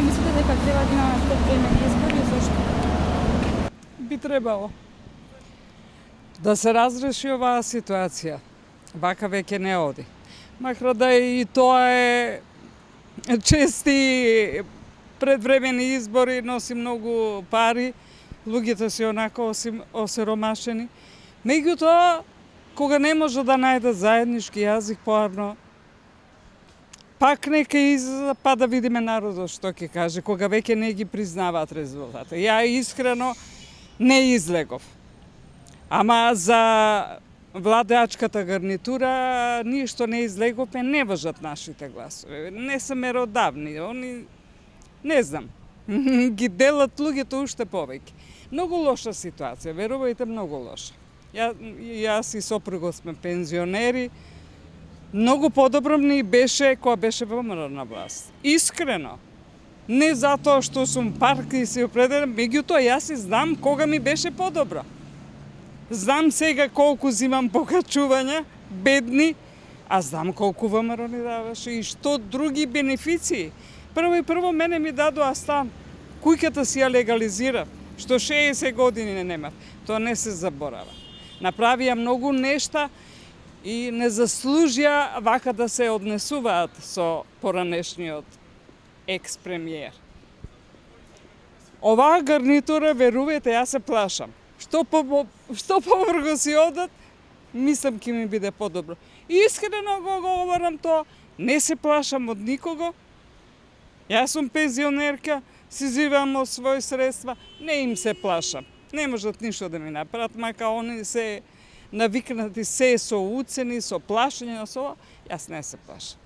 мислите дека треба да имаме повремени избори, зошто? Би требало да се разреши оваа ситуација. Вака веќе не оди. Макар да и тоа е чести предвремени избори, носи многу пари, луѓето се онако осиромашени. Меѓутоа, кога не може да најдат заеднички јазик поарно, пак нека излезе па да видиме народот што ќе каже, кога веќе не ги признаваат резултати. Ја искрено не излегов. Ама за владеачката гарнитура ништо не излеговме, не важат нашите гласови. Не се меродавни, они не знам. Ги делат луѓето уште повеќе. Многу лоша ситуација, верувајте, многу лоша. Јас и сопругот сме пензионери. Многу подобро ни беше кога беше ВМРО на власт. Искрено. Не затоа што сум партија се определен, меѓутоа јас и знам кога ми беше подобро. Знам сега колку зимам покачувања, бедни, а знам колку ВМРО ни даваше и што други бенефиции. Прво мене ми дадоа стан. Кујката си ја легализира, што 60 години не немав. Тоа не се заборава. Направија многу нешта и не заслужија вака да се однесуваат со поранешниот екс-премиер. Оваа гарнитура, верувајте, јас се плашам. Што поврго си одат, мислам ќе ми биде подобро. И искрено го говорам тоа, не се плашам од никого. Јас сум пензионерка, си живеам од своји средства, не им се плашам. Не можат ништо да ми направат, мака они се навикнати се со уцени, со плашење, јас не се плашам.